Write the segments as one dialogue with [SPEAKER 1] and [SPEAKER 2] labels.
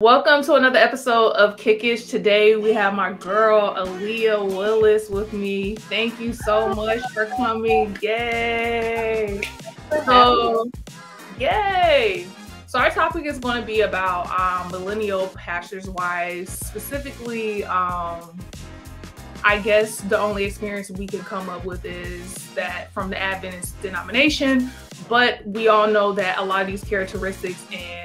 [SPEAKER 1] Welcome to another episode of Kickish. Today we have my girl Aleya Willis with me. Thank you so much for coming. Yay! Yay! So our topic is going to be about millennial pastors' wives. Specifically, I guess the only experience we can come up with is that from the Adventist denomination. But we all know that a lot of these characteristics and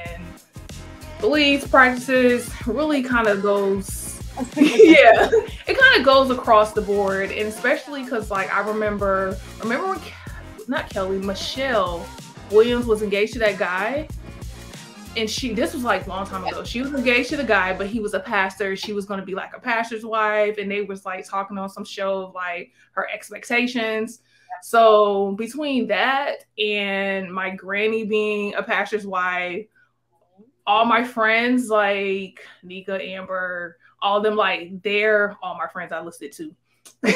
[SPEAKER 1] beliefs, practices really kind of goes, it kind of goes across the board. And especially because, like, I remember when, Michelle Williams was engaged to that guy. And this was like a long time ago. She was engaged to the guy, but he was a pastor. She was going to be like a pastor's wife. And they was like talking on some show of like her expectations. So between that and my granny being a pastor's wife, all my friends like Nika, Amber, all of them, like they're all my friends I listed too. They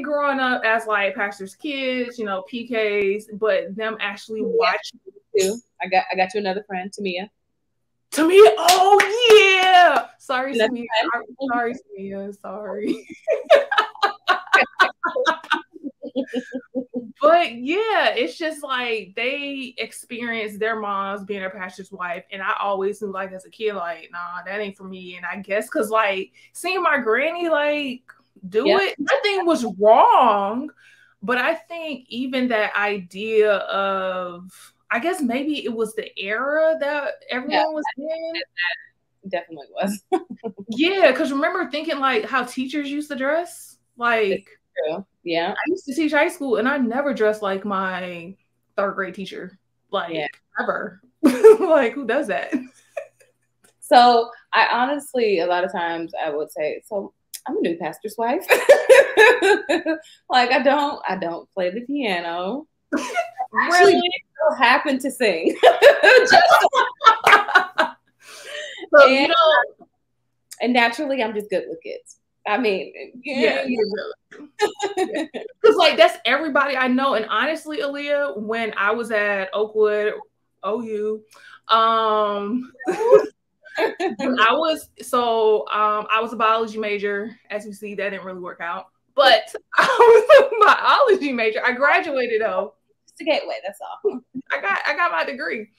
[SPEAKER 1] growing up as like pastors' kids, PKs, but them actually watching
[SPEAKER 2] too. I got you another friend, Tamia.
[SPEAKER 1] Tamia, oh yeah. Sorry, Tamia. Sorry, Tamia. Sorry. But yeah, it's just like they experienced their moms being a pastor's wife, and I always knew, like, as a kid, like, nah, that ain't for me. And I guess because like seeing my granny like do it, nothing was wrong. But I think even that idea of, I guess maybe it was the era that everyone was in.
[SPEAKER 2] That definitely was.
[SPEAKER 1] Yeah, because remember thinking like how teachers used to dress, like.
[SPEAKER 2] Yeah,
[SPEAKER 1] I used to teach high school, and I never dressed like my third grade teacher, like ever. Like, who does that?
[SPEAKER 2] So I honestly, a lot of times I would say, so I'm a new pastor's wife. Like I don't play the piano. Really don't happen to sing. And naturally, I'm just good with kids. I mean,
[SPEAKER 1] because like that's everybody I know. And honestly, Aleya, when I was at Oakwood OU, I was a biology major. As you see, that didn't really work out. But I was a biology major. I graduated though.
[SPEAKER 2] Just a gateway, that's all.
[SPEAKER 1] I got my degree.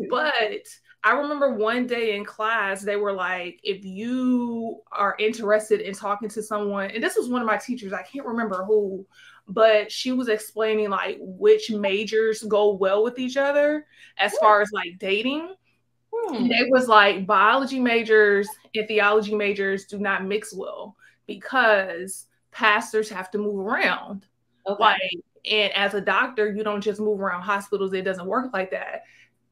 [SPEAKER 1] But I remember one day in class, they were like, if you are interested in talking to someone, and this was one of my teachers, I can't remember who, but she was explaining like which majors go well with each other as far as like dating. And it was like biology majors and theology majors do not mix well because pastors have to move around. Okay. Like, and as a doctor, you don't just move around hospitals. It doesn't work like that.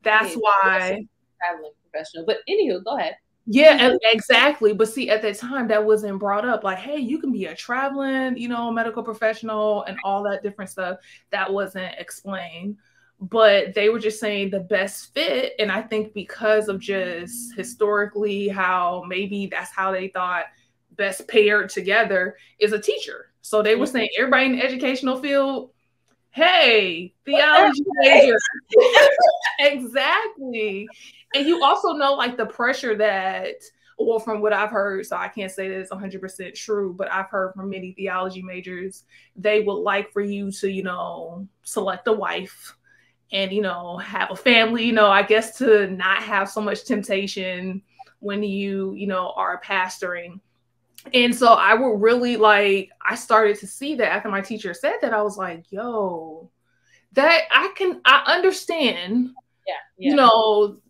[SPEAKER 1] That's why.
[SPEAKER 2] Traveling professional. But anywho, go ahead.
[SPEAKER 1] Yeah, exactly. But see, at that time, that wasn't brought up. Like, hey, you can be a traveling, medical professional and all that different stuff. That wasn't explained. But they were just saying the best fit. And I think because of just historically how maybe that's how they thought best paired together is a teacher. So they were saying everybody in the educational field, hey, theology major. Exactly. And you also know like the pressure that, well, from what I've heard, so I can't say that it's 100% true, but I've heard from many theology majors, they would like for you to, select a wife and, have a family, I guess to not have so much temptation when you are pastoring. And so I would really I started to see that after my teacher said that, I was like, yo, that I understand,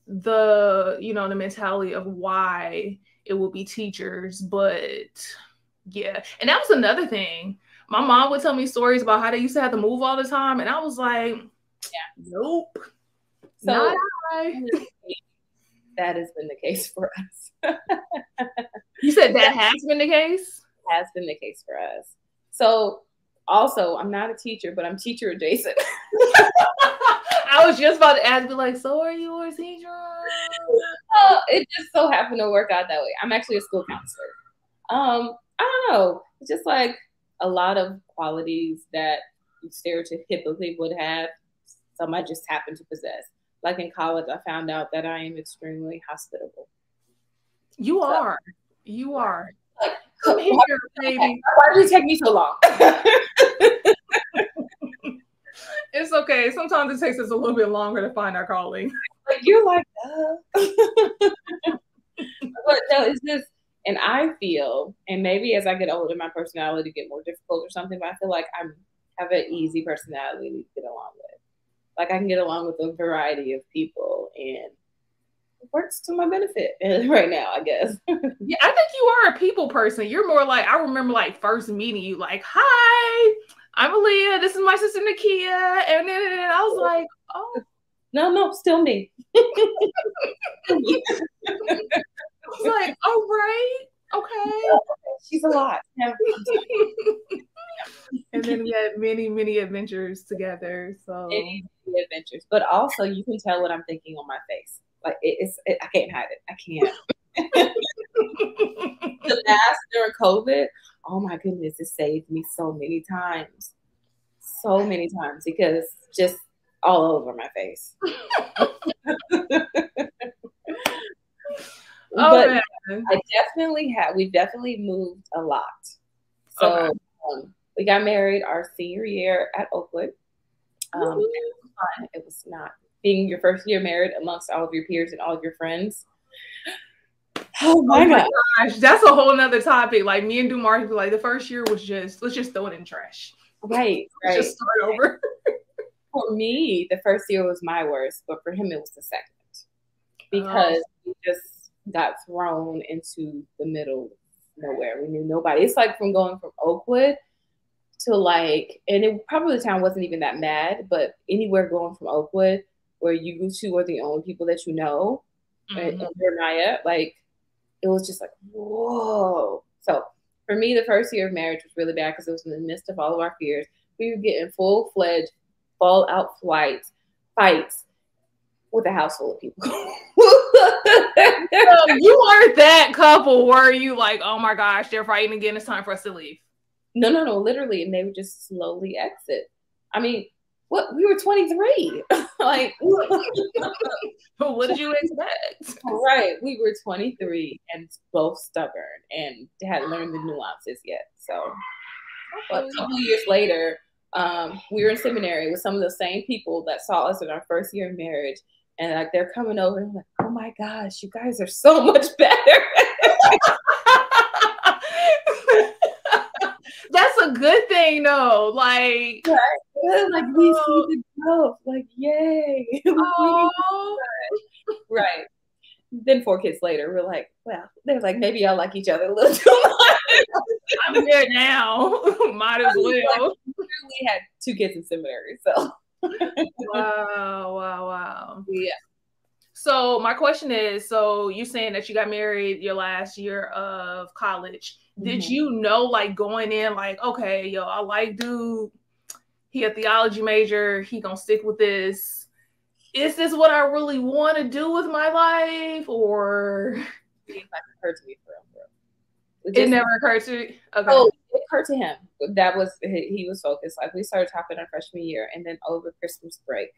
[SPEAKER 1] the mentality of why it will be teachers. But yeah. And that was another thing. My mom would tell me stories about how they used to have to move all the time. And I was like, nope.
[SPEAKER 2] So not I. That has been the case for us.
[SPEAKER 1] You said that has been the case?
[SPEAKER 2] Has been the case for us. So also, I'm not a teacher, but I'm teacher adjacent.
[SPEAKER 1] I was just about to ask, be like, so are you a teacher?
[SPEAKER 2] It just so happened to work out that way. I'm actually a school counselor. I don't know. It's just like a lot of qualities that stereotypically would have. Some I just happen to possess. Like in college, I found out that I am extremely hospitable.
[SPEAKER 1] You are. Like, come here, baby.
[SPEAKER 2] Why did it take me so long?
[SPEAKER 1] It's okay. Sometimes it takes us a little bit longer to find our calling.
[SPEAKER 2] Like, you're like, but no, it's just, and I feel, and maybe as I get older, my personality get more difficult or something, but I feel like I have an easy personality to get along with. Like, I can get along with a variety of people, and it works to my benefit right now, I guess.
[SPEAKER 1] Yeah, I think you are a people person. You're more like, I remember like first meeting you, like, hi, I'm Aleya, this is my sister Nakia, and then I was like, oh.
[SPEAKER 2] No, still me.
[SPEAKER 1] I was like, all right, okay.
[SPEAKER 2] She's a lot.
[SPEAKER 1] And then we had many adventures together. So
[SPEAKER 2] many adventures, but also you can tell what I'm thinking on my face. Like I can't hide it. I can't. The mask during COVID, oh my goodness, it saved me so many times because just all over my face. But man. We definitely moved a lot. So okay. We got married our senior year at Oakwood. It was not being your first year married amongst all of your peers and all of your friends.
[SPEAKER 1] Oh my gosh, that's a whole nother topic. Like me and Dumar, like the first year was just, let's just throw it in the trash.
[SPEAKER 2] Right.
[SPEAKER 1] Just start over.
[SPEAKER 2] For me, the first year was my worst, but for him it was the second. Because we just got thrown into the middle of nowhere. We knew nobody. It's like from going from Oakwood to like, and it probably the town wasn't even that mad, but anywhere going from Oakwood where you two are the only people that you know, and Naya, like it was just like, whoa. So for me, the first year of marriage was really bad because it was in the midst of all of our fears. We were getting full-fledged fallout fights with a house full of people.
[SPEAKER 1] So you weren't that couple, were you? Like, oh my gosh, they're fighting again. It's time for us to leave.
[SPEAKER 2] No, literally, and they would just slowly exit. I mean, what? We were 23. Like,
[SPEAKER 1] what did you expect?
[SPEAKER 2] Right, we were 23 and both stubborn and hadn't learned the nuances yet. So, but a couple of years later, we were in seminary with some of the same people that saw us in our first year of marriage. And like they're coming over and like, oh my gosh, you guys are so much better.
[SPEAKER 1] That's a good thing though. Like,
[SPEAKER 2] right. Like we see the growth. Like, yay. Right. Then 4 kids later, we're like, well, they're like, maybe y'all like each other a little too much.
[SPEAKER 1] I'm here now. Might as well.
[SPEAKER 2] Like, we had 2 kids in seminary, so.
[SPEAKER 1] Wow.
[SPEAKER 2] Yeah.
[SPEAKER 1] So my question is, so you saying that you got married your last year of college. Did you know, like going in, like, okay, yo, I like dude. He a theology major. He gonna stick with this. Is this what I really want to do with my life? Or
[SPEAKER 2] it occurred to me for him, bro.
[SPEAKER 1] It never occurred to you? Okay.
[SPEAKER 2] Oh, it occurred to him. That was, he was focused. Like we started talking our freshman year, and then over Christmas break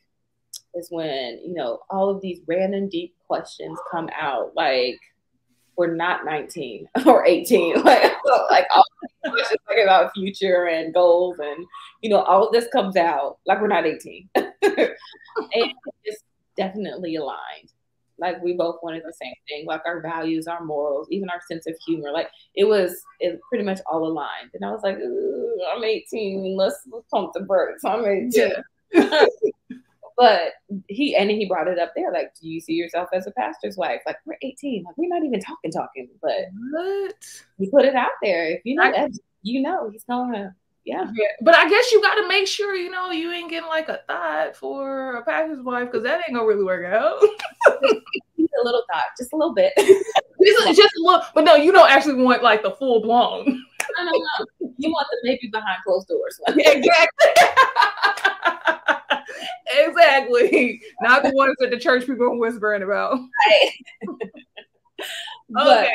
[SPEAKER 2] is when, you know, all of these random deep questions come out. Like, we're not 19 or 18. Like all these questions like about future and goals and, you know, all of this comes out. Like we're not 18. And it's definitely aligned. Like we both wanted the same thing, like our values, our morals, even our sense of humor. Like it pretty much all aligned. And I was like, I'm 18. Let's pump the brakes. I'm 18. Yeah. But he brought it up there. Like, do you see yourself as a pastor's wife? Like, we're 18. Like, we're not even talking. But
[SPEAKER 1] what?
[SPEAKER 2] He put it out there. If you know that, you know he's gonna. Yeah.
[SPEAKER 1] But I guess you got to make sure, you know, you ain't getting like a thought for a pastor's wife, because that ain't gonna really work out.
[SPEAKER 2] A little thought, just a little bit.
[SPEAKER 1] Just a little, but no, you don't actually want like the full blown.
[SPEAKER 2] No. You want the baby behind closed doors.
[SPEAKER 1] Exactly. Exactly. Not the ones that the church people are whispering about.
[SPEAKER 2] Right.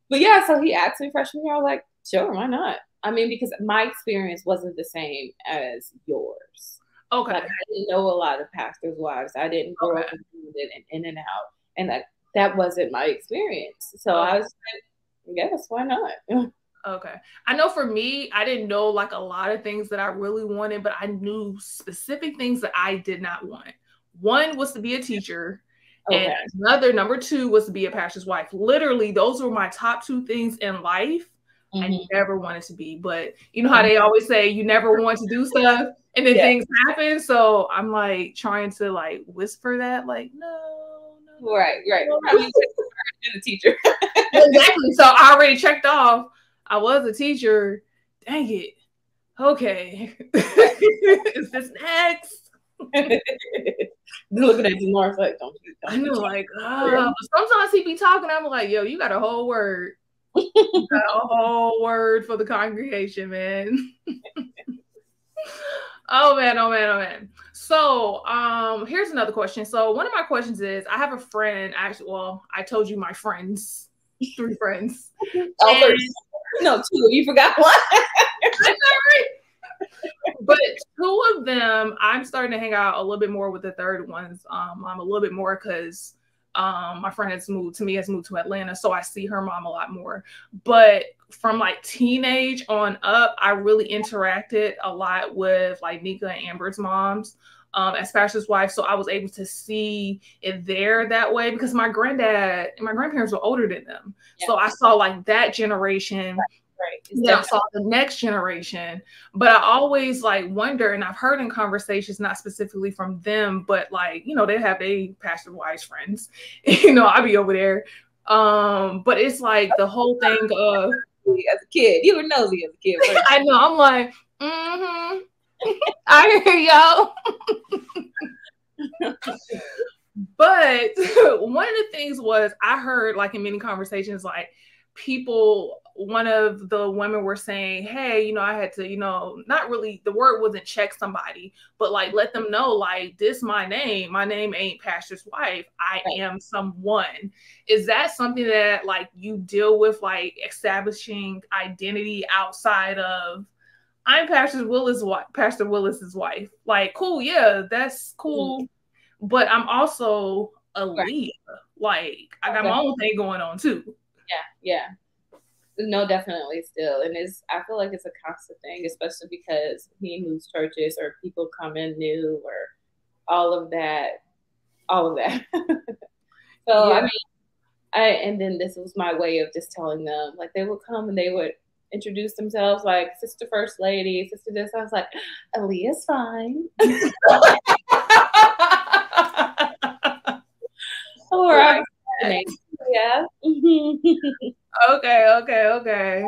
[SPEAKER 2] But yeah, so he asked me freshman year. I was like, sure, why not? I mean, because my experience wasn't the same as yours.
[SPEAKER 1] Okay.
[SPEAKER 2] Like, I didn't know a lot of pastors' wives. I didn't grow up with it and in and out. And that wasn't my experience. So I was like, yes, why not?
[SPEAKER 1] Okay. I know for me, I didn't know like a lot of things that I really wanted, but I knew specific things that I did not want. One was to be a teacher.
[SPEAKER 2] Okay.
[SPEAKER 1] And number two was to be a pastor's wife. Literally, those were my top two things in life. I never wanted to be, but you know how they always say you never want to do stuff and then things happen. So I'm like trying to like whisper that, like, no.
[SPEAKER 2] Right. I mean, a teacher.
[SPEAKER 1] Exactly. So I already checked off. I was a teacher. Dang it. Okay. Is this next?
[SPEAKER 2] Looking at Mark like, don't
[SPEAKER 1] I know, like, sometimes he be talking. I'm like, yo, you got a whole word. You got a whole word for the congregation, man. Oh man. So, here's another question. So, one of my questions is, I have a friend. Actually, well, I told you my friends, 3 friends.
[SPEAKER 2] No, 2. You forgot one.
[SPEAKER 1] That's all right. But 2 of them, I'm starting to hang out a little bit more with. The third ones. I'm a little bit more because my friend has moved to Atlanta, so I see her mom a lot more. But from like teenage on up, I really interacted a lot with like Nika and Amber's moms as pastor's wife. So I was able to see it there that way because my granddad and my grandparents were older than them. Yeah. So I saw like that generation. Right. Then I saw the next generation, but I always like wonder, and I've heard in conversations, not specifically from them, but like, you know, they have a pastor wives friends, you know, I'll be over there. But it's like the whole thing of
[SPEAKER 2] as a kid, you were nosy as a kid. Right?
[SPEAKER 1] I know, I'm like, I hear y'all. But one of the things was I heard like in many conversations, like one of the women were saying, hey, you know, I had to, you know, not really, the word wasn't check somebody, but like let them know, like, this my name ain't pastor's wife. I am someone. Is that something that like you deal with, like establishing identity outside of, I'm Pastor Willis's wife? Like, cool, yeah, that's cool. But I'm also Aleya. Like, I got my own thing going on too.
[SPEAKER 2] Yeah. No, definitely still. And I feel like it's a constant thing, especially because he moves churches or people come in new or all of that. So, I mean, and then this was my way of just telling them, like, they would come and they would introduce themselves like Sister First Lady, Sister this. I was like, Aleya's fine. Or yeah.
[SPEAKER 1] Okay.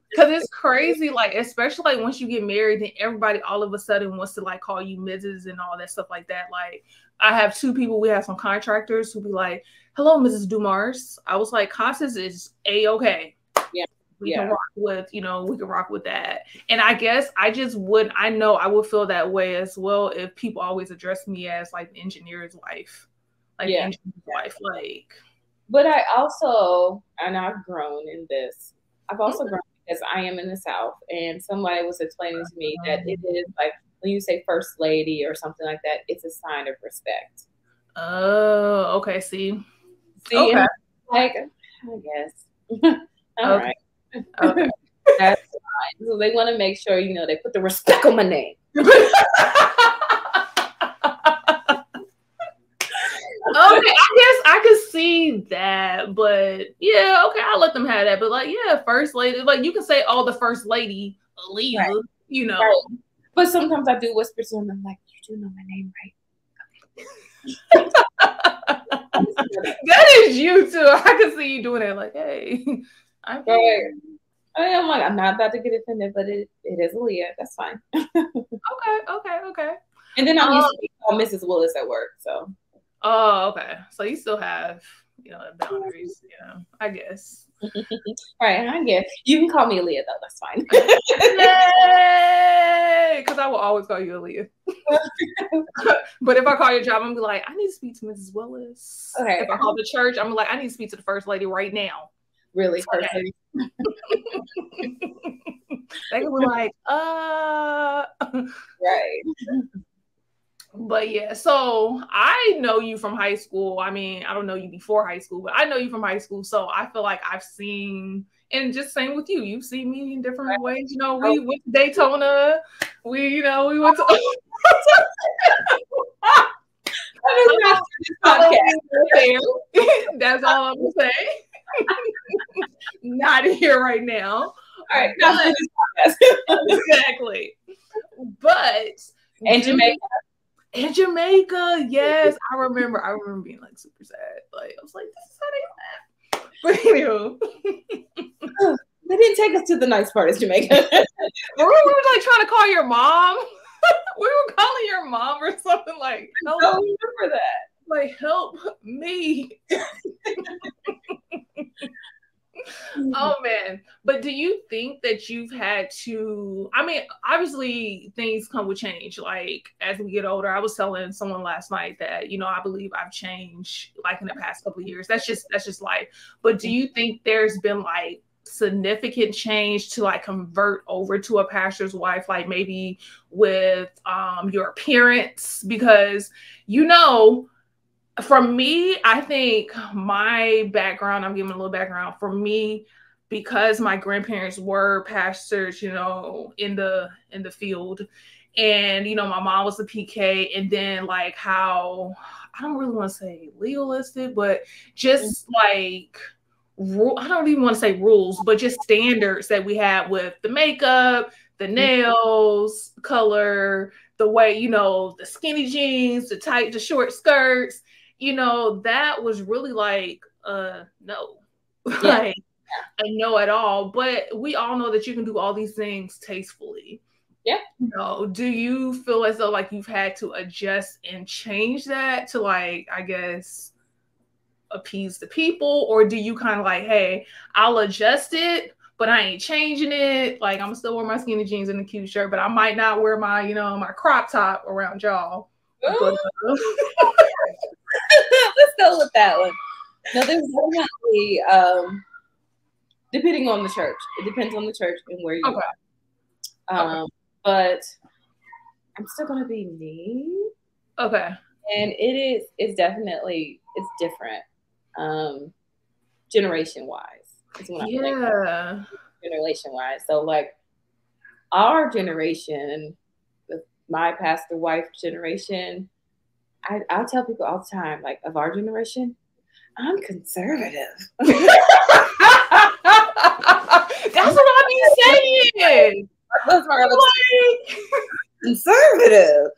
[SPEAKER 1] Because it's crazy, like, especially like once you get married, then everybody all of a sudden wants to like call you Mrs. and all that stuff like that. Like, I have 2 people, we have some contractors who be like, hello, Mrs. Dumars. I was like, Constance is A-okay.
[SPEAKER 2] Yeah.
[SPEAKER 1] We can rock with that. And I guess I know I would feel that way as well if people always address me as like the engineer's wife. Like the engineer's wife, like.
[SPEAKER 2] But I also, and I've grown in this, I've also grown because I am in the South, and somebody was explaining to me that it is like when you say First Lady or something like that, it's a sign of respect.
[SPEAKER 1] Oh, okay. See,
[SPEAKER 2] okay. Like, I guess. All right.
[SPEAKER 1] Okay.
[SPEAKER 2] That's fine. So they want to make sure, you know, they put the respect on my name.
[SPEAKER 1] Okay, I guess I could see that, but yeah, okay, I'll let them have that. But like, yeah, First Lady, like you can say, "Oh, the First Lady, Aleya," you know.
[SPEAKER 2] Right. But sometimes I do whisper to them, I'm like, "You do know my name,
[SPEAKER 1] right?" That is you too. I can see you doing it. Like, hey, I'm here.
[SPEAKER 2] I'm like, I'm not about to get offended, but it is Aleya. That's fine.
[SPEAKER 1] Okay.
[SPEAKER 2] And then I'm used to call Mrs. Willis at work, so.
[SPEAKER 1] Oh, okay. So you still have, you know, boundaries, you know, I guess.
[SPEAKER 2] Right, I guess. You can call me Aleya, though. That's fine.
[SPEAKER 1] Yay! Because I will always call you Aleya. But if I call your job, I'm going to be like, I need to speak to Mrs. Willis.
[SPEAKER 2] Okay.
[SPEAKER 1] If I call the church, I'm like, I need to speak to the First Lady right now.
[SPEAKER 2] really person.
[SPEAKER 1] They can be like,
[SPEAKER 2] right.
[SPEAKER 1] But yeah, so I know you from high school. I mean, I don't know you before high school, but I know you from high school. So I feel like I've seen, and just same with you, you've seen me in different ways. You know, we went to Daytona. We went to. That's all I'm gonna say. Not here right now.
[SPEAKER 2] All right,
[SPEAKER 1] exactly. But
[SPEAKER 2] and Jamaica.
[SPEAKER 1] In Jamaica, yes, I remember being like super sad. Like I was like, this is how they laugh. But anyway,
[SPEAKER 2] they didn't take us to the nice part of Jamaica.
[SPEAKER 1] we were like trying to call your mom. We were calling your mom or something like.
[SPEAKER 2] I don't remember that.
[SPEAKER 1] Like, help me. Oh man. But do you think that you've had to, I mean, obviously things come with change. Like as we get older, I was telling someone last night that, I believe I've changed like in the past couple of years. That's just life. But do you think there's been like significant change to like convert over to a pastor's wife, like maybe with your appearance? Because for me, I think my background, I'm giving a little background. For me, because my grandparents were pastors, in the field, and my mom was a PK, and then like how I don't really want to say legalistic, but just like I don't even want to say rules, but just standards that we had with the makeup, the nails, color, the way, the skinny jeans, the short skirts. That was really like, no, like a no at all. But we all know that you can do all these things tastefully.
[SPEAKER 2] Yeah.
[SPEAKER 1] Do you feel as though like you've had to adjust and change that to like, I guess, appease the people? Or do you kind of like, hey, I'll adjust it, but I ain't changing it. Like I'm still wear my skinny jeans and a cute shirt, but I might not wear my, my crop top around y'all. But,
[SPEAKER 2] let's go with that one. No, there's definitely depending on the church. It depends on the church and where you are. But I'm still gonna be me.
[SPEAKER 1] Okay.
[SPEAKER 2] And it's definitely different. Generation wise. Generation wise. So like our generation, my pastor wife generation, I'll tell people all the time, like of our generation, I'm conservative.
[SPEAKER 1] That's what I be saying.
[SPEAKER 2] That's what I'm like, conservative.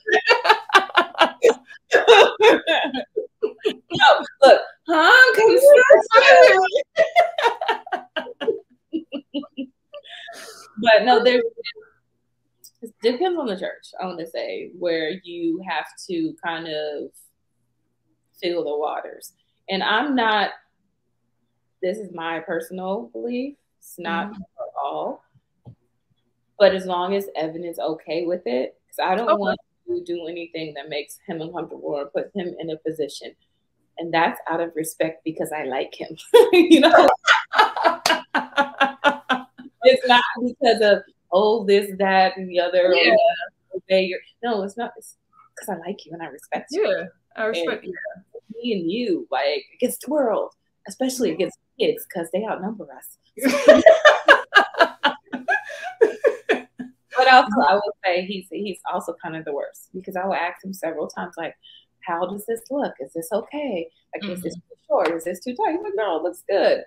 [SPEAKER 2] No, look, I'm conservative. But no, it depends on the church, I want to say, where you have to kind of feel the waters. And this is my personal belief. It's not for all. But as long as Evan is okay with it, because I don't want to do anything that makes him uncomfortable or put him in a position. And that's out of respect because I like him. It's not because of, this, that, and the other.
[SPEAKER 1] Yeah.
[SPEAKER 2] No, it's not. It's because I like you and I respect you.
[SPEAKER 1] Yeah, I respect you.
[SPEAKER 2] Me and you, like, against the world, especially against kids, because they outnumber us. But also, I will say he's also kind of the worst, because I will ask him several times, like, how does this look? Is this okay? Like, is this too short? Is this too tight? He's like, no, it looks good.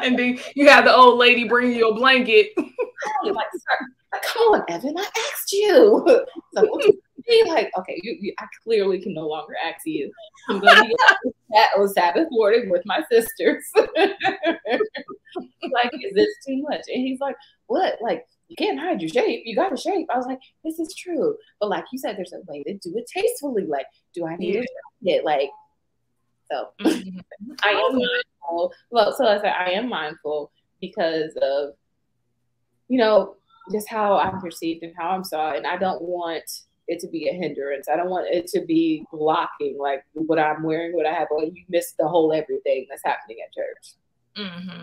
[SPEAKER 1] And then you have the old lady bring you a blanket.
[SPEAKER 2] You're like, come on, Evan, I asked you. So, like, okay, I clearly can no longer ask you. I'm going to be on Sabbath morning with my sisters. Like, is this too much? And he's like, what? Like, you can't hide your shape. You got a shape. I was like, this is true. But like you said, there's a way to do it tastefully. Like, do I need it? Like, so I am mindful. Well, so I said I am mindful because of, just how I'm perceived and how I'm saw. And I don't want it to be a hindrance. I don't want it to be blocking like what I'm wearing, what I have on. You miss the whole everything that's happening at church.
[SPEAKER 1] Mm-hmm.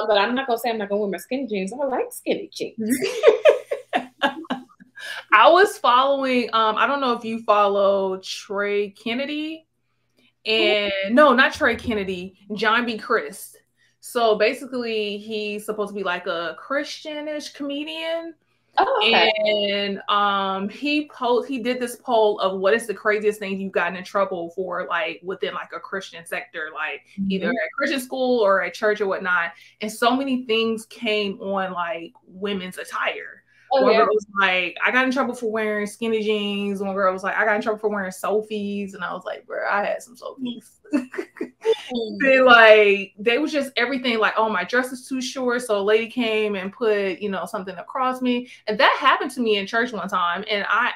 [SPEAKER 2] But I'm not gonna say I'm not gonna wear my skinny jeans. I like skinny jeans.
[SPEAKER 1] I was following, I don't know if you follow Trey Kennedy, and no, not Trey Kennedy, John B. Christ. So basically he's supposed to be like a Christianish comedian. Oh, okay. And he did this poll of what is the craziest thing you've gotten in trouble for, like within like a Christian sector, like either at Christian school or at church or whatnot. And so many things came on like women's attire. One girl was like, I got in trouble for wearing skinny jeans. One girl was like, I got in trouble for wearing Sophies. And I was like, bro, I had some Sophies. Then like, they was just everything like, oh, my dress is too short. So a lady came and put, you know, something across me. And that happened to me in church one time. And I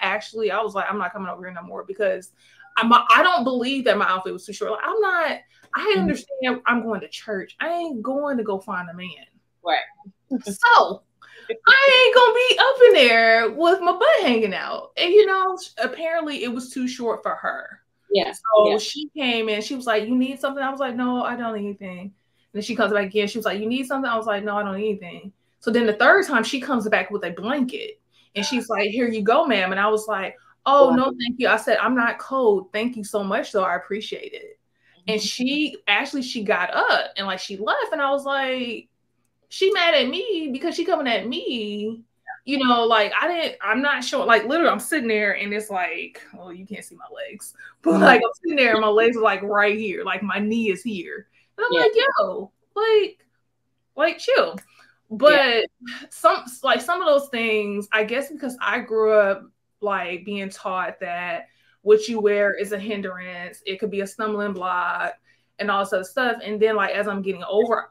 [SPEAKER 1] was like, I'm not coming over here no more because I don't believe that my outfit was too short. Like, I understand I'm going to church. I ain't going to go find a man.
[SPEAKER 2] Right.
[SPEAKER 1] So I ain't gonna be up in there with my butt hanging out. And you know, apparently it was too short for her.
[SPEAKER 2] Yeah.
[SPEAKER 1] So she came in, she was like, you need something? I was like, no, I don't need anything. And then she comes back again. She was like, you need something? I was like, no, I don't need anything. So then the third time she comes back with a blanket and she's like, here you go, ma'am. And I was like, oh, no, thank you. I said, I'm not cold. Thank you so much, though. I appreciate it. And she got up and like she left. And I was like, she mad at me because she coming at me, you know, like I'm not sure, like literally I'm sitting there and it's like, oh, you can't see my legs, but like I'm sitting there and my legs are like right here, like my knee is here. And I'm like, yo, like chill. But some of those things, I guess because I grew up like being taught that what you wear is a hindrance, it could be a stumbling block and all sorts of stuff. And then like as I'm getting older,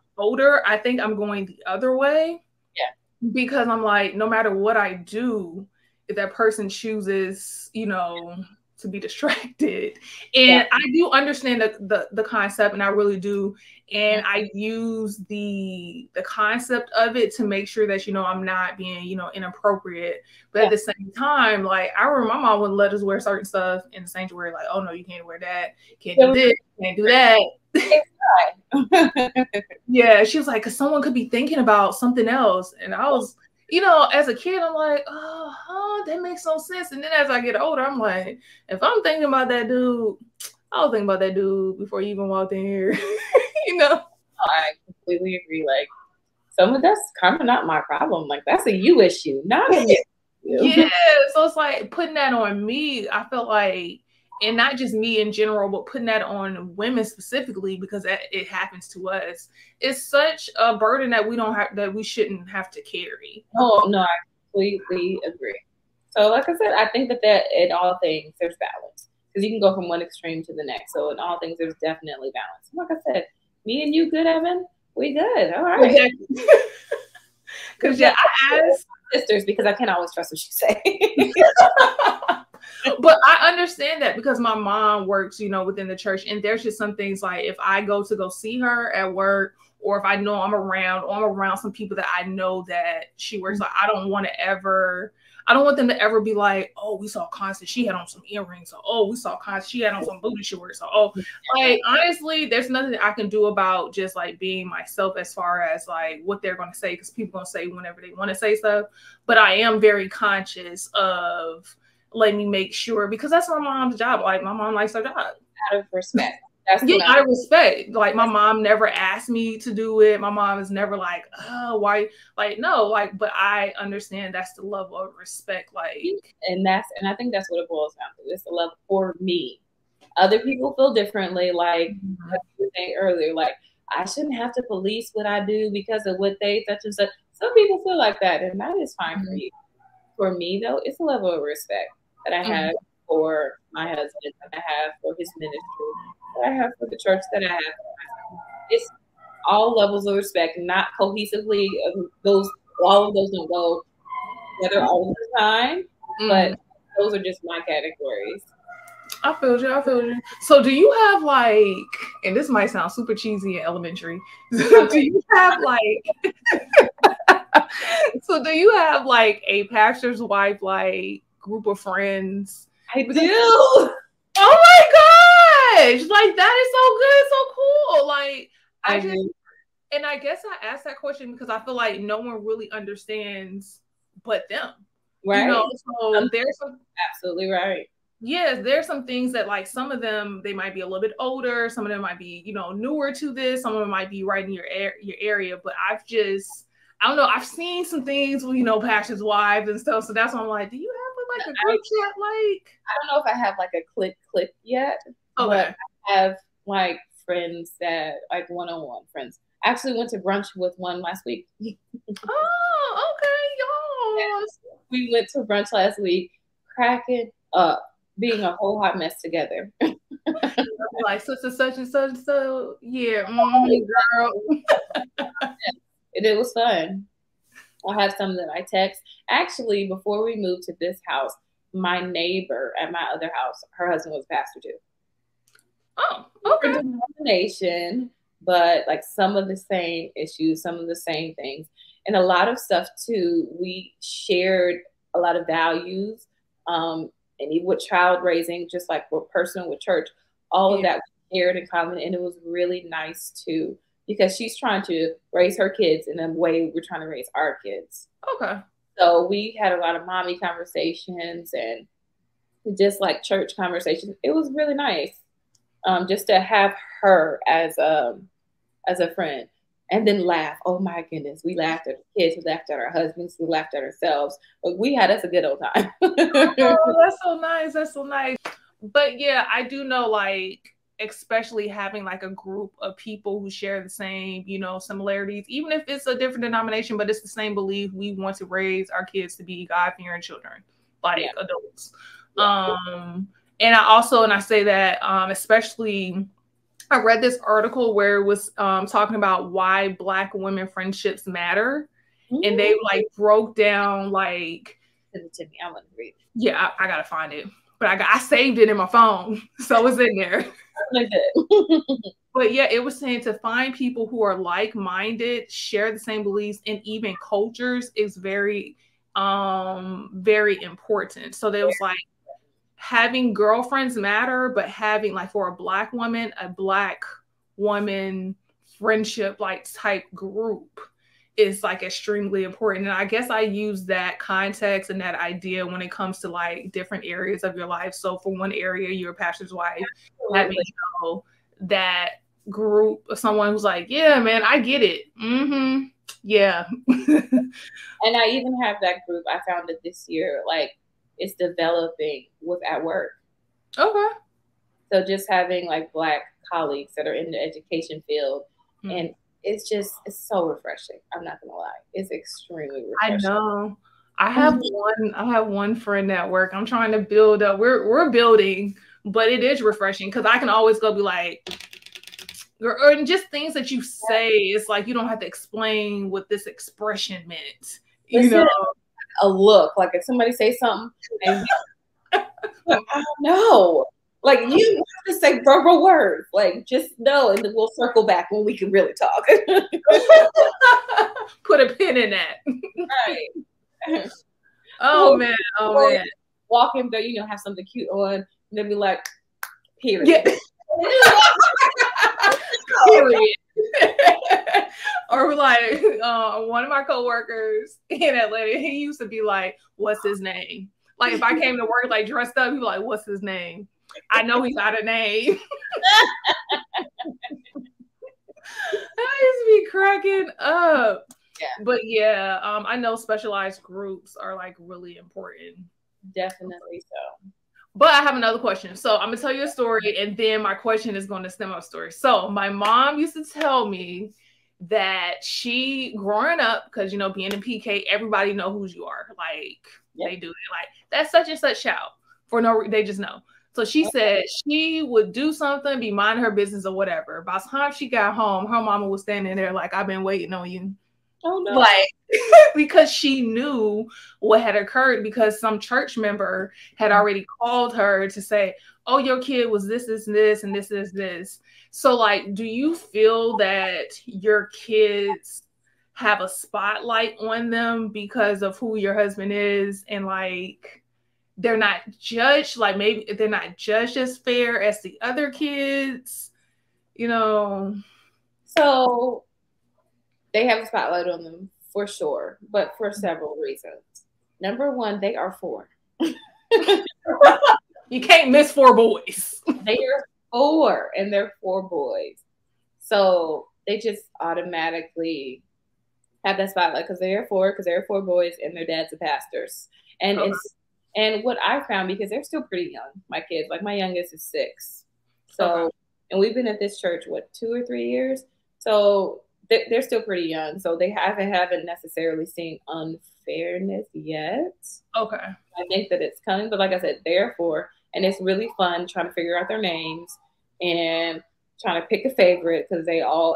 [SPEAKER 1] I think I'm going the other way. Yeah. Because I'm like, no matter what I do, if that person chooses, you know, to be distracted. And I do understand the concept, and I really do. And I use the concept of it to make sure that, you know, I'm not being, you know, inappropriate. But at the same time, like I remember my mom wouldn't let us wear certain stuff in the sanctuary, like, oh no, you can't wear that, can't do this, can't do that. Yeah, she was like, because someone could be thinking about something else. And I was, you know, as a kid, I'm like, oh, that makes no sense. And then as I get older, I'm like, if I'm thinking about that dude, I was thinking about that dude before you even walked in here. You know?
[SPEAKER 2] I completely agree. Like, some of that's kind of not my problem. Like, that's a you issue, not a me issue.
[SPEAKER 1] Yeah, so it's like putting that on me, I felt like, and not just me in general, but putting that on women specifically, because it happens to us. It's such a burden that we shouldn't have to carry.
[SPEAKER 2] Oh, no, I completely agree. So like I said, I think that in all things, there's balance. Because you can go from one extreme to the next. So in all things, there's definitely balance. Like I said, me and you good, Evan? We good. All right. Exactly. Because I asked sisters because I can't always trust what you say.
[SPEAKER 1] But I understand that because my mom works, you know, within the church, and there's just some things like if I go see her at work, or if I know I'm around some people that I know that she works, like I don't want them to ever be like, oh, we saw Constance, she had on some earrings, or oh, we saw Constance, she had on some booty shorts, or oh, like honestly, there's nothing I can do about just like being myself as far as like what they're going to say, because people going to say whenever they want to say stuff. But I am very conscious of letting me make sure, because that's my mom's job. Like my mom likes her job.
[SPEAKER 2] Out of respect.
[SPEAKER 1] Out of respect. Like my mom never asked me to do it. My mom is never like, oh, why? Like, no, like, but I understand that's the level of respect. Like,
[SPEAKER 2] and I think that's what it boils down to. It's the level for me. Other people feel differently. Like like you were saying earlier, like I shouldn't have to police what I do because of what they such and such. Some people feel like that, and that is fine for you. For me, though, it's a level of respect that I have for my husband, that I have for his ministry, that I have for the church, that I have for myself. It's all levels of respect, not cohesively. All of those don't go together all the time, but those are just my categories.
[SPEAKER 1] I feel you. So do you have like, and this might sound super cheesy and elementary, do you have like a pastor's wife like group of friends?
[SPEAKER 2] I do.
[SPEAKER 1] Oh my gosh! Like that is so good, so cool. Like I just,
[SPEAKER 2] do.
[SPEAKER 1] and I guess I asked that question because I feel like no one really understands but them.
[SPEAKER 2] Right.
[SPEAKER 1] You know, so there's some
[SPEAKER 2] absolutely right.
[SPEAKER 1] Yes, there's some things that like some of them they might be a little bit older, some of them might be, you know, newer to this, some of them might be right in your area, but I don't know, I've seen some things with, you know, pastors' wives and stuff, so that's why I'm like, do you have like a group chat? Like,
[SPEAKER 2] I don't know if I have like a click yet,
[SPEAKER 1] okay.
[SPEAKER 2] But I have like friends that like one-on-one friends. I actually went to brunch with one last week.
[SPEAKER 1] Oh, okay, y'all.
[SPEAKER 2] We went to brunch last week, cracking up, being a whole hot mess together.
[SPEAKER 1] Like such and such and such and so, yeah, girl.
[SPEAKER 2] And it was fun. I have some that I text. Actually, before we moved to this house, my neighbor at my other house, her husband was a pastor too.
[SPEAKER 1] Oh, okay.
[SPEAKER 2] Different denomination, but like some of the same issues, some of the same things, and a lot of stuff too. We shared a lot of values, and even with child raising, just like we're personal with church, all of that we shared in common, and it was really nice too because she's trying to raise her kids in a way we're trying to raise our kids.
[SPEAKER 1] Okay.
[SPEAKER 2] So we had a lot of mommy conversations and just like church conversations. It was really nice. Just to have her as a friend and then laugh. Oh my goodness. We laughed at the kids. We laughed at our husbands. We laughed at ourselves. But we had us a good old time.
[SPEAKER 1] Oh, that's so nice. That's so nice. But yeah, I do know like, especially having like a group of people who share the same, you know, similarities, even if it's a different denomination, but it's the same belief. We want to raise our kids to be God-fearing children, like adults. Yeah. And I say that, especially, I read this article where it was talking about why Black women friendships matter. Mm-hmm. And they like broke down like,
[SPEAKER 2] send it to me. I want to read it.
[SPEAKER 1] Yeah, I gotta find it. But I saved it in my phone, so it's in there. But yeah, it was saying to find people who are like-minded, share the same beliefs, and even cultures is very, very important. So there was like, having girlfriends matter, but having like for a Black woman friendship like type group is like extremely important. And I guess I use that context and that idea when it comes to like different areas of your life. So for one area, you're a pastor's wife, having, you know, that group of someone who's like, yeah, man, I get it. Mm-hmm. Yeah.
[SPEAKER 2] And I even have that group. I found it this year. Like, it's developing with at work.
[SPEAKER 1] Okay.
[SPEAKER 2] So just having like Black colleagues that are in the education field, and it's so refreshing. I'm not gonna lie, it's extremely refreshing.
[SPEAKER 1] I know. I have one friend at work. I'm trying to build up. We're building, but it is refreshing because I can always go be like, or just things that you say. It's like you don't have to explain what this expression meant. You know.
[SPEAKER 2] A look, like if somebody say something and I don't know, like you have to say verbal words, like just know, and then we'll circle back when we can really talk.
[SPEAKER 1] Put a pin in that.
[SPEAKER 2] Right.
[SPEAKER 1] Man.
[SPEAKER 2] Walking there, you know, have something cute on, and then be like, period. Yeah.
[SPEAKER 1] Period. Or like one of my coworkers in Atlanta, he used to be like, what's his name? Like if I came to work like dressed up, he'd be like, what's his name? I know he's not a name. I used to be cracking up. Yeah. But yeah, I know specialized groups are like really important.
[SPEAKER 2] Definitely so.
[SPEAKER 1] But I have another question. So I'm gonna tell you a story, and then my question is going to stem up a story. So my mom used to tell me that she, growing up, because you know, being in PK, everybody know who you are. Like they do it. Like that's such and such shout for no, they just know. So she said she would do something, be minding her business or whatever. By the time she got home, her mama was standing there like, I've been waiting on you.
[SPEAKER 2] Oh no.
[SPEAKER 1] Like because she knew what had occurred because some church member had already called her to say, oh, your kid was this, and this is this. So like, do you feel that your kids have a spotlight on them because of who your husband is? And like, they're not judged, like maybe they're not judged as fair as the other kids, you know.
[SPEAKER 2] So they have a spotlight on them for sure, but for several reasons. Number one, they are 4.
[SPEAKER 1] You can't miss 4 boys.
[SPEAKER 2] They are 4, and they're 4 boys. So they just automatically have that spotlight because they're 4 boys, and their dad's a pastor. And and what I found, because they're still pretty young, my kids, like my youngest is 6. So, and we've been at this church, what, 2 or 3 years? So they're still pretty young. So they haven't necessarily seen unfairness yet.
[SPEAKER 1] Okay.
[SPEAKER 2] I think that it's coming, but like I said, they're 4, and it's really fun trying to figure out their names and trying to pick a favorite, because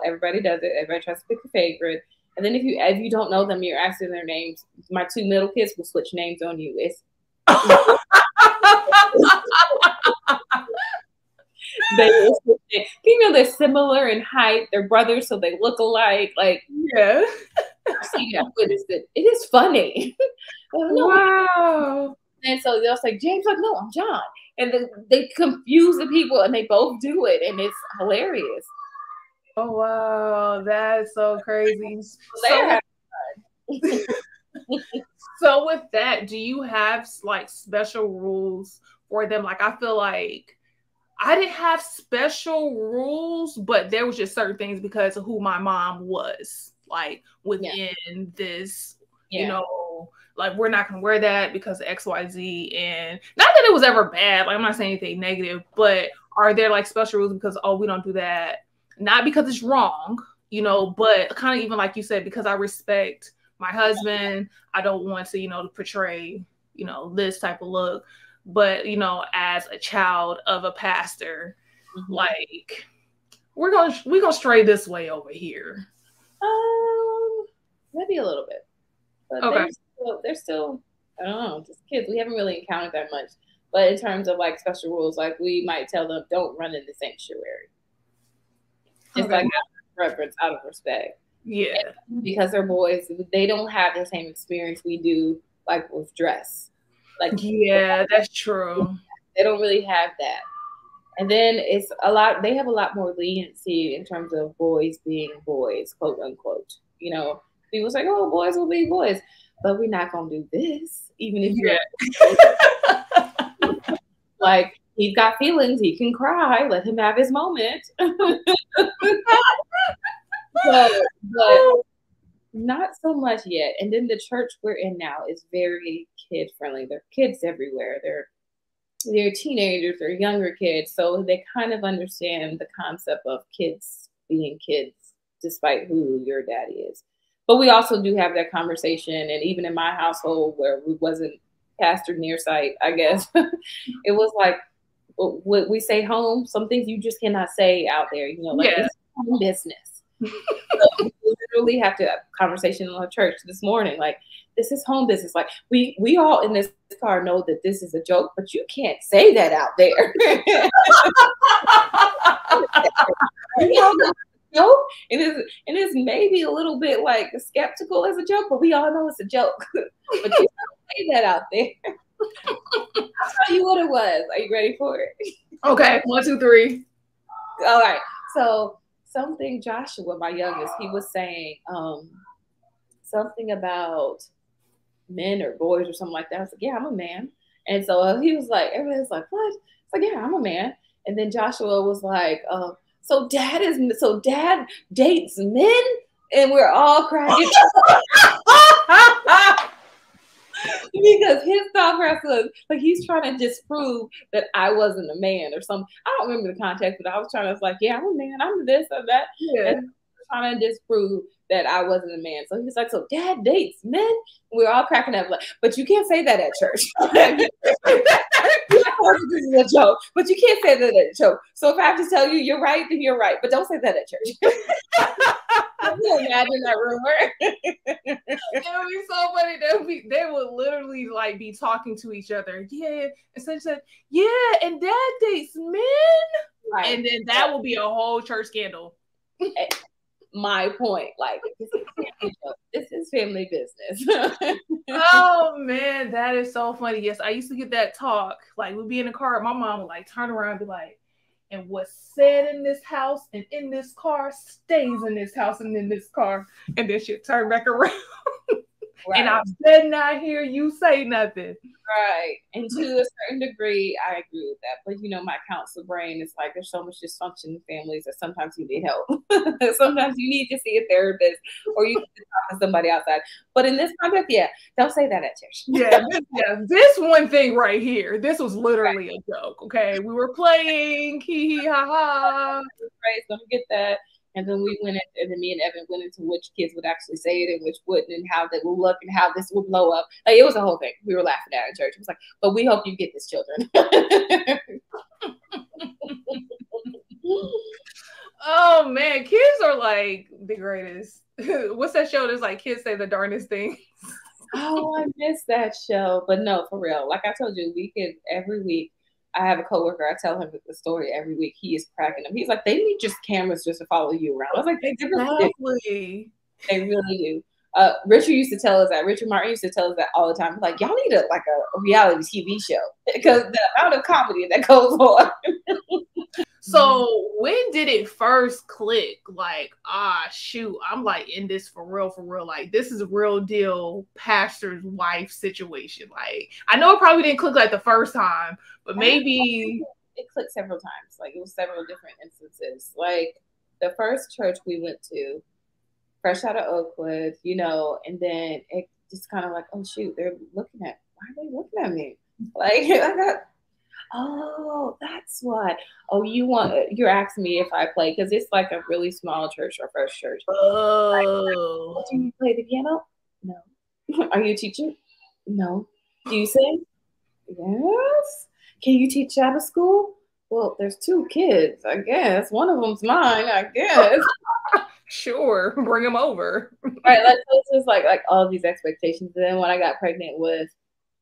[SPEAKER 2] everybody does it. Everybody tries to pick a favorite. And then if you don't know them, you're asking their names. My 2 middle kids will switch names on you. It's they're similar in height. They're brothers, so they look alike. Like,
[SPEAKER 1] yeah.
[SPEAKER 2] See, I witnessed it. It is funny.
[SPEAKER 1] Wow.
[SPEAKER 2] And so they'll say, James, like, no, I'm John. And then they confuse the people, and they both do it, and it's hilarious.
[SPEAKER 1] Oh, wow. That's so crazy. So with that, do you have like special rules for them? Like, I feel like I didn't have special rules, but there was just certain things because of who my mom was, like within this, you know, like we're not going to wear that because of XYZ. And not that it was ever bad. Like, I'm not saying anything negative, but are there like special rules because, oh, we don't do that? Not because it's wrong, you know, but kind of even like you said, because I respect my husband, I don't want to, you know, to portray, you know, this type of look. But, you know, as a child of a pastor, like we're gonna stray this way over here.
[SPEAKER 2] Maybe a little bit. But okay. They're still, I don't know, just kids. We haven't really encountered that much. But in terms of like special rules, like we might tell them, don't run in the sanctuary. Just like out of reverence, out of respect.
[SPEAKER 1] Yeah.
[SPEAKER 2] And because they're boys, they don't have the same experience we do, like with dress. Like,
[SPEAKER 1] yeah, that's true.
[SPEAKER 2] They don't really have that. And then they have a lot more leniency in terms of boys being boys, quote unquote. You know, people say, oh, boys will be boys, but we're not going to do this, even if you're like, he's got feelings, he can cry, let him have his moment. But not so much yet. And then the church we're in now is very kid friendly. There are kids everywhere. They're teenagers, they're younger kids. So they kind of understand the concept of kids being kids, despite who your daddy is. But we also do have that conversation. And even in my household where we wasn't pastor near sight, I guess, it was like, what we say home, some things you just cannot say out there, you know, like it's home business. So we literally have to have a conversation in our church this morning, like, this is home business. Like, we all in this car know that this is a joke, but you can't say that out there. You know, joke, and it's maybe a little bit like skeptical as a joke, but we all know it's a joke. But you can't say that out there. I'll tell you what it was. Are you ready for it?
[SPEAKER 1] Okay, 1, 2, 3.
[SPEAKER 2] All right. So something Joshua, my youngest, he was saying something about men or boys or something like that. I was like, yeah, I'm a man. And so he was like, everybody's like, what? It's like, yeah, I'm a man. And then Joshua was like, so dad dates men? And we're all cracking because his thought process was like, he's trying to disprove that I wasn't a man or something. I don't remember the context, but I was like, yeah, I'm a man. I'm this or that. Yeah. And trying to disprove that I wasn't a man. So he was like, so dad dates men? And we're all cracking up like, but you can't say that at church. This is a joke, but you can't say that at church. So if I have to tell you you're right, then you're right. But don't say that at church. Can you imagine that rumor?
[SPEAKER 1] It would be so funny. They would literally like be talking to each other. Yeah. And so she said, yeah, and dad dates men. Right. And then that will be a whole church scandal.
[SPEAKER 2] my point. Like, this is family business.
[SPEAKER 1] Oh man, that is so funny. Yes, I used to get that talk. Like, we'd be in the car, my mom would like turn around and be like, and what's said in this house and in this car stays in this house and in this car. And then she'd turn back around. Right. And I better not hear you say nothing.
[SPEAKER 2] Right. And to a certain degree, I agree with that. But, you know, my counselor brain is like, there's so much dysfunction in families that sometimes you need help. Sometimes you need to see a therapist or you need to talk to somebody outside. But in this context, yeah, don't say that at church.
[SPEAKER 1] This one thing right here, this was literally a joke, okay? We were playing, hee hee ha ha.
[SPEAKER 2] Right, so get that. And then we went and then me and Evan went into which kids would actually say it and which wouldn't, and how they will look and how this will blow up. Like, it was a whole thing. We were laughing at it in church. It was like, but we hope you get this, children.
[SPEAKER 1] Oh man, kids are like the greatest. What's that show that's like kids say the darndest things?
[SPEAKER 2] Oh, I missed that show. But no, for real. Like I told you, every week, I have a coworker. I tell him the story every week. He is cracking them. He's like, they need just cameras just to follow you around. I was like,
[SPEAKER 1] exactly.
[SPEAKER 2] They really do. Richard used to tell us that. Richard Martin used to tell us that all the time. Like, y'all need a reality TV show because the amount of comedy that goes on.
[SPEAKER 1] So when did it first click? Like, shoot, I'm like in this for real. Like, this is a real deal pastor's wife situation. Like, I know it probably didn't click like the first time, but maybe
[SPEAKER 2] it clicked several times. Like, it was several different instances. Like, the first church we went to, fresh out of Oakwood, you know, and then it just kind of like, oh shoot, why are they looking at me? Like, oh, that's what. Oh, you're asking me if I play, because it's like a really small church, our first church.
[SPEAKER 1] Oh.
[SPEAKER 2] Like, do you play the piano? No. Are you a teacher? No. Do you sing? Yes. Can you teach out of school? Well, there's 2 kids, I guess. One of them's mine, I guess.
[SPEAKER 1] Sure, bring them over.
[SPEAKER 2] Right, like, so it's just like all these expectations. And then when I got pregnant with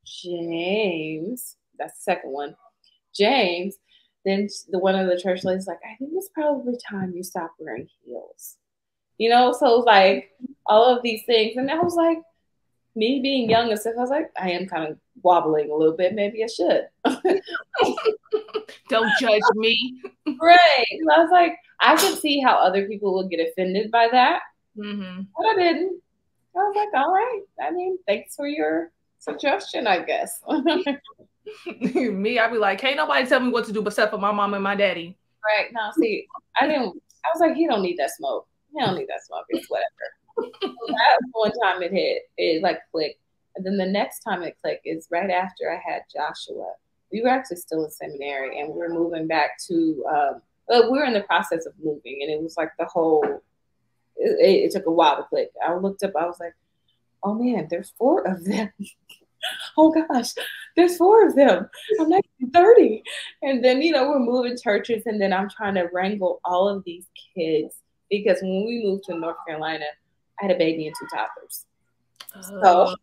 [SPEAKER 2] James, that's the second one, James, then one of the church ladies like, I think it's probably time you stop wearing heels. You know, so it was like all of these things. And I was like, me being young and stuff, I was like, I am kind of wobbling a little bit. Maybe I should.
[SPEAKER 1] Don't judge me.
[SPEAKER 2] Right. So I was like, I could see how other people would get offended by that.
[SPEAKER 1] Mm-hmm.
[SPEAKER 2] But I didn't. I was like, all right. I mean, thanks for your suggestion, I guess.
[SPEAKER 1] Me, I'd be like, can't nobody tell me what to do except for my mom and my daddy.
[SPEAKER 2] Right. No, see, I was like, he don't need that smoke. He don't need that smoke. It's whatever. That one time it like clicked. And then the next time it clicked is right after I had Joshua. We were actually still in seminary and we were moving back to, we were in the process of moving, and it was like it took a while to click. I looked up, I was like, oh man, there's 4 of them. Oh gosh, there's 4 of them. I'm like 30. And then, you know, we're moving churches, and then I'm trying to wrangle all of these kids because when we moved to North Carolina, I had a baby and 2 toddlers. So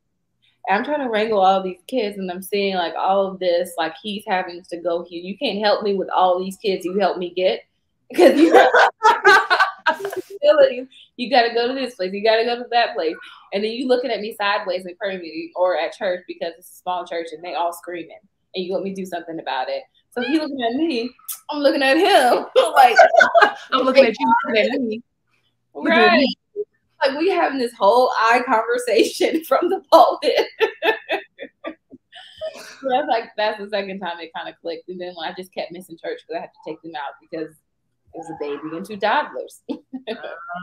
[SPEAKER 2] I'm trying to wrangle all these kids, and I'm seeing like all of this, like he's having to go here. You can't help me with all these kids you help me get because you got you got to go to this place, you got to go to that place, and then you looking at me sideways in front of me or at church because it's a small church and they all screaming, and you want me to do something about it. So he looking at me, I'm looking at him, like
[SPEAKER 1] I'm looking at you, looking at me,
[SPEAKER 2] right? Like we having this whole eye conversation from the pulpit. So that's the second time it kind of clicked, and then I just kept missing church because I had to take them out because it was a baby and 2 toddlers.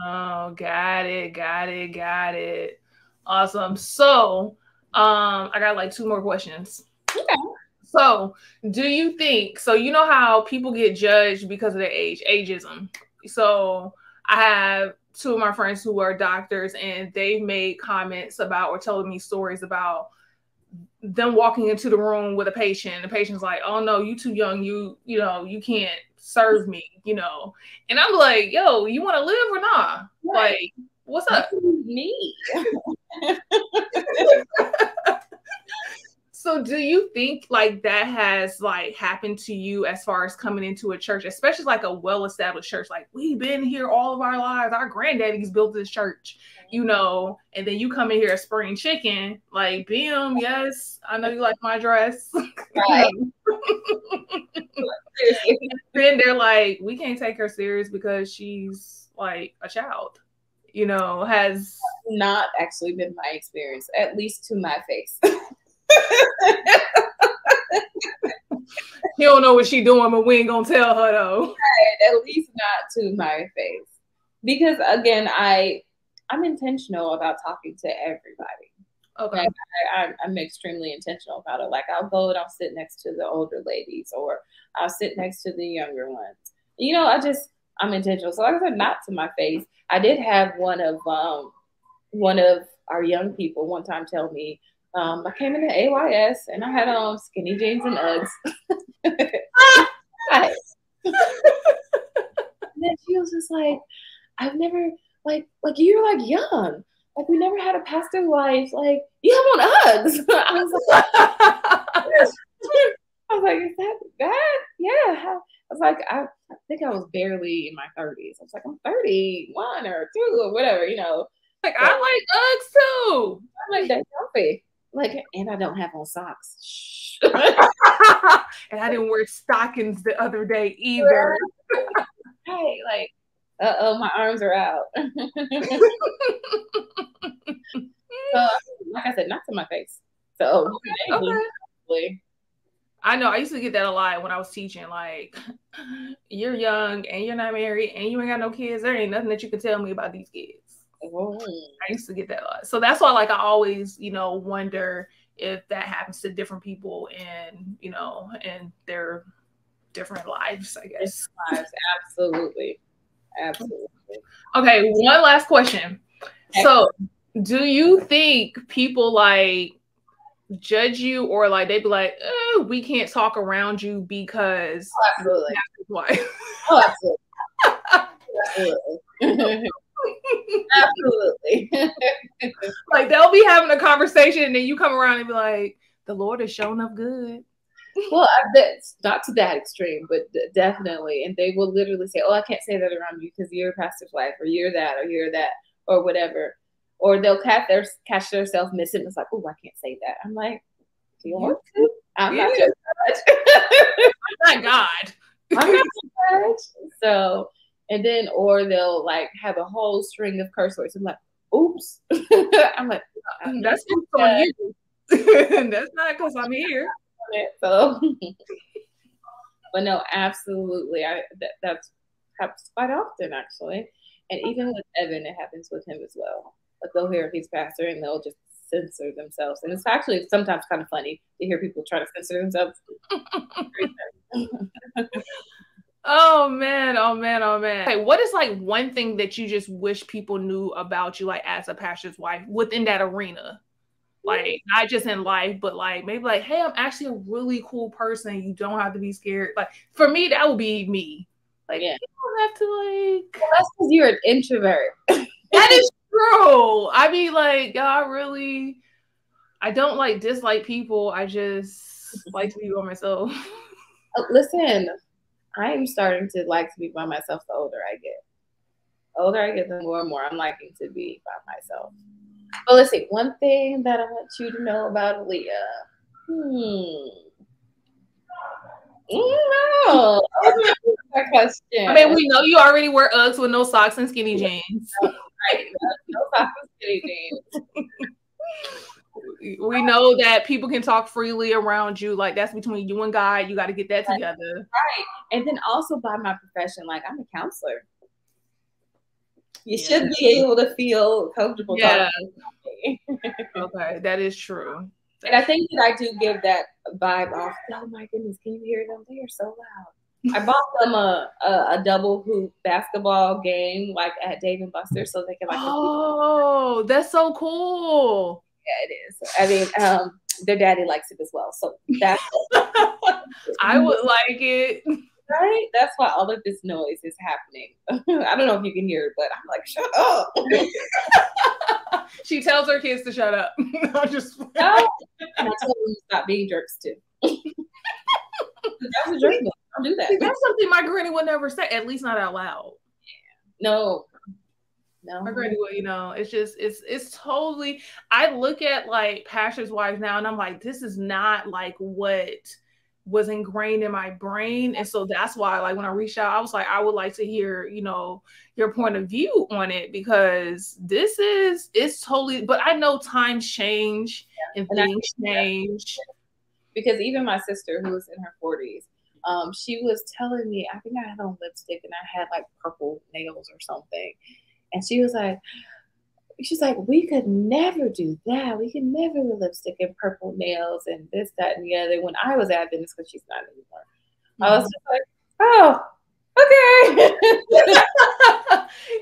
[SPEAKER 1] Oh, got it. Awesome. So, I got like 2 more questions.
[SPEAKER 2] Okay.
[SPEAKER 1] So, do you think? So, you know how people get judged because of their age, ageism. So, I have 2 of my friends who are doctors, and they've made comments about or telling me stories about them walking into the room with a patient. The patient's like, "Oh no, you too young. You know, you can't serve me." You know, and I'm like, "Yo, you want to live or not? Right. Like, what's up?"
[SPEAKER 2] Me.
[SPEAKER 1] So do you think like that has like happened to you as far as coming into a church, especially like a well-established church? Like we've been here all of our lives. Our granddaddies built this church, you know, and then you come in here a spring chicken, like, bam, yes, I know you like my dress.
[SPEAKER 2] Right.
[SPEAKER 1] Then they're like, we can't take her serious because she's like a child, you know, has
[SPEAKER 2] not actually been my experience, at least to my face.
[SPEAKER 1] You don't know what she doing, but we ain't gonna tell her though.
[SPEAKER 2] Right, at least not to my face. Because again, I'm intentional about talking to everybody.
[SPEAKER 1] Okay.
[SPEAKER 2] Like, I'm extremely intentional about it. Like I'll go and I'll sit next to the older ladies, or I'll sit next to the younger ones. You know, I'm intentional. So like I said, not to my face. I did have one of our young people one time tell me, I came into AYS and I had on skinny jeans and Uggs. Right. And then she was just like, I've never like you're like young. Like we never had a pastor wife. Like you have on Uggs. I was like, is that bad? Yeah. I was like, I think I was barely in my 30s. I was like, I'm 31 or 2 or whatever, you know.
[SPEAKER 1] Like I like Uggs too.
[SPEAKER 2] I'm like, that's healthy. Like, and I don't have on socks.
[SPEAKER 1] And I didn't wear stockings the other day either.
[SPEAKER 2] Hey, like, my arms are out. So, like I said, not to my face. So, okay.
[SPEAKER 1] I know I used to get that a lot when I was teaching. Like, you're young and you're not married and you ain't got no kids. There ain't nothing that you can tell me about these kids. I used to get that a lot. So that's why, like, I always, you know, wonder if that happens to different people and, you know, and their different lives, I guess.
[SPEAKER 2] Absolutely. Absolutely.
[SPEAKER 1] Okay, one last question. So do you think people like judge you, or like they'd be like, we can't talk around you because
[SPEAKER 2] absolutely.
[SPEAKER 1] Oh,
[SPEAKER 2] absolutely. Absolutely.
[SPEAKER 1] Like they'll be having a conversation and then you come around and be like, the Lord has shown up good.
[SPEAKER 2] Well, that's not to that extreme, but definitely. And they will literally say, oh, I can't say that around you because you're a pastor's wife, or you're that, or whatever. Or they'll catch themselves missing. It's like, oh, I can't say that. I'm like, do you want to? I'm not your judge.
[SPEAKER 1] I'm not God.
[SPEAKER 2] I'm not your judge. So, and then, or they'll like have a whole string of curse words. I'm like, oops. I'm like,
[SPEAKER 1] that's on you. That's not because I'm here.
[SPEAKER 2] So, but no, absolutely. That's happens quite often, actually. And even with Evan, it happens with him as well. Like they'll hear he's pastor and they'll just censor themselves. And it's actually sometimes kind of funny to hear people try to censor themselves.
[SPEAKER 1] Oh man. Hey, what is like one thing that you just wish people knew about you, like as a pastor's wife within that arena? Like not just in life, but like maybe like, hey, I'm actually a really cool person. You don't have to be scared. Like for me, that would be me. Like you don't have to like.
[SPEAKER 2] Well, that's because you're an introvert.
[SPEAKER 1] That is true. I mean, like I don't like dislike people. I just like to be by myself.
[SPEAKER 2] Listen, I am starting to like to be by myself the older I get. The older I get, the more and more I'm liking to be by myself. Well, let's see. One thing that I want you to know about Aleya. No. That question.
[SPEAKER 1] I mean, we know you already wear Uggs with no socks and skinny jeans.
[SPEAKER 2] Right. No socks and skinny jeans.
[SPEAKER 1] We know that people can talk freely around you. Like that's between you and God. You got to get that together.
[SPEAKER 2] Right. And then also by my profession, like I'm a counselor. You should be able to feel comfortable talking to me.
[SPEAKER 1] Okay, that is true.
[SPEAKER 2] And I think that I do give that vibe off. Oh my goodness, can you hear them? They are so loud. I bought them a double hoop basketball game like at Dave and Buster's so they can like.
[SPEAKER 1] Oh, that's so cool.
[SPEAKER 2] Yeah, it is. I mean, their daddy likes it as well. So that's
[SPEAKER 1] I would like it.
[SPEAKER 2] Right? That's why all of this noise is happening. I don't know if you can hear it, but I'm like, shut up.
[SPEAKER 1] She tells her kids to shut up. I'm just.
[SPEAKER 2] And I tell them to stop being jerks too. That was a jerk. Don't do that.
[SPEAKER 1] That's something my granny would never say, at least not out loud.
[SPEAKER 2] No.
[SPEAKER 1] My granny would, it's just, it's totally, I look at like pastors' wives now and I'm like, this is not like what was ingrained in my brain. And so that's why, like, when I reached out, I was like, I would like to hear, your point of view on it, because it's totally, but I know times change and things change.
[SPEAKER 2] Because even my sister, who was in her 40s, she was telling me, I think I had on lipstick and I had like purple nails or something. And she's like, we could never do that. We could never wear lipstick and purple nails and this, that, and the other. When I was Adventist, because she's not anymore, I was just like, oh, okay.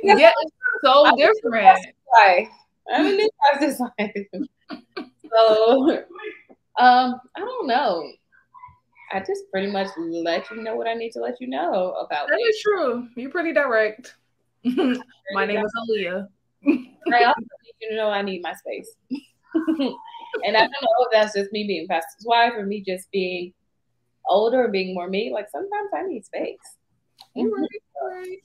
[SPEAKER 1] Yeah, it's so different.
[SPEAKER 2] I'm a new pastor's wife. So, I don't know. I just pretty much let you know what I need to let you know about.
[SPEAKER 1] That is true. You're pretty direct. My name is Aleya.
[SPEAKER 2] I also need you to know I need my space. And I don't know if that's just me being pastor's wife or me just being older or being more me. Like, sometimes I need space.
[SPEAKER 1] Right.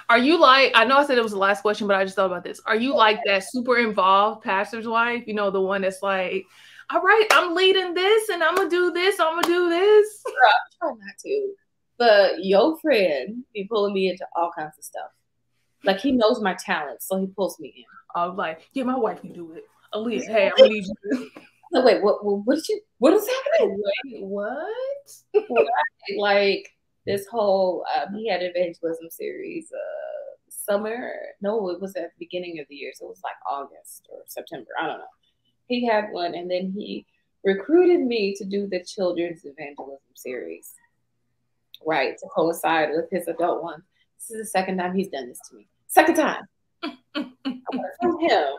[SPEAKER 1] Are you like, I know I said it was the last question, but I just thought about this. Are you like that super involved pastor's wife? The one that's like, all right, I'm leading this and I'm going to do this. I'm going to do this.
[SPEAKER 2] Girl, I'm trying not to. But your friend be pulling me into all kinds of stuff. Like, he knows my talents, so he pulls me in.
[SPEAKER 1] I was like, yeah, my wife can do it. Aleya, hey, I'm going to need you.
[SPEAKER 2] So wait, what is happening?
[SPEAKER 1] Wait, what?
[SPEAKER 2] Like, this whole, he had an evangelism series, summer. No, it was at the beginning of the year. So it was like August or September. I don't know. He had one, and then he recruited me to do the children's evangelism series, right, to coincide with his adult one. This is the second time he's done this to me. Second time. I want to tell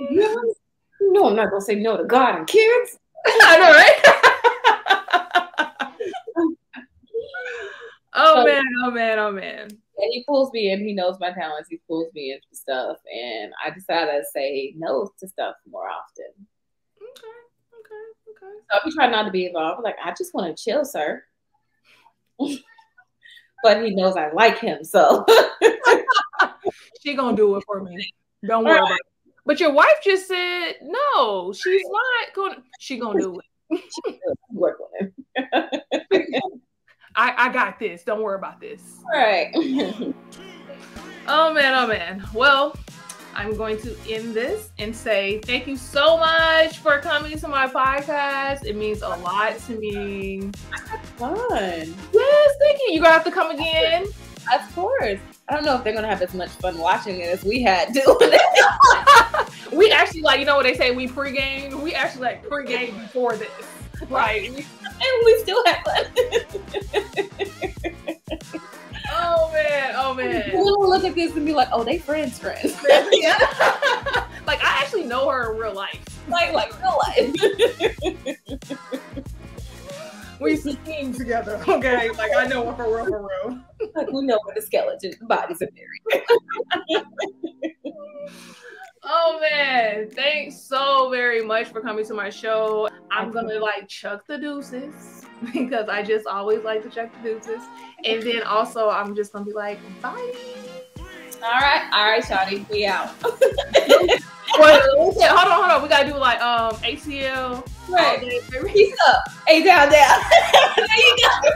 [SPEAKER 2] him. No, I'm not going to say no to God and kids.
[SPEAKER 1] I know, right? Oh, man.
[SPEAKER 2] And he pulls me in. He knows my talents. He pulls me into stuff. And I decided to say no to stuff more often.
[SPEAKER 1] Okay.
[SPEAKER 2] So I try not to be involved. Like, I just want to chill, sir. But he knows I like him, so.
[SPEAKER 1] She gonna do it for me. Don't worry about it. But your wife just said, no, she's not going to. She gonna do it.
[SPEAKER 2] She work on him.
[SPEAKER 1] I got this. Don't worry about this.
[SPEAKER 2] All right.
[SPEAKER 1] Oh, man. Well, I'm going to end this and say thank you so much for coming to my podcast. It means a lot to me.
[SPEAKER 2] That's fun.
[SPEAKER 1] Yes, thank you. You're going to have to come again.
[SPEAKER 2] Of course. I don't know if they're going to have as much fun watching it as we had doing it.
[SPEAKER 1] We actually, like, what they say, we pregame. We actually, like, pregame before this. Right.
[SPEAKER 2] And we still have fun.
[SPEAKER 1] Oh, man.
[SPEAKER 2] We'll look at this and be like, oh, they friends.
[SPEAKER 1] Yeah. Like, I actually know her in real life.
[SPEAKER 2] Like real life.
[SPEAKER 1] We scheme together, okay? Like, I know her for real.
[SPEAKER 2] Like, we know where the skeleton bodies are buried.
[SPEAKER 1] Oh, man. Thanks so very much for coming to my show. I'm going to, like, chuck the deuces because I just always like to chuck the deuces. And then also, I'm just going to be like, bye. All
[SPEAKER 2] right, Shawty. We out.
[SPEAKER 1] Wait, hold on. We got to do, like, ACL.
[SPEAKER 2] Right. Peace up. A down. There you go.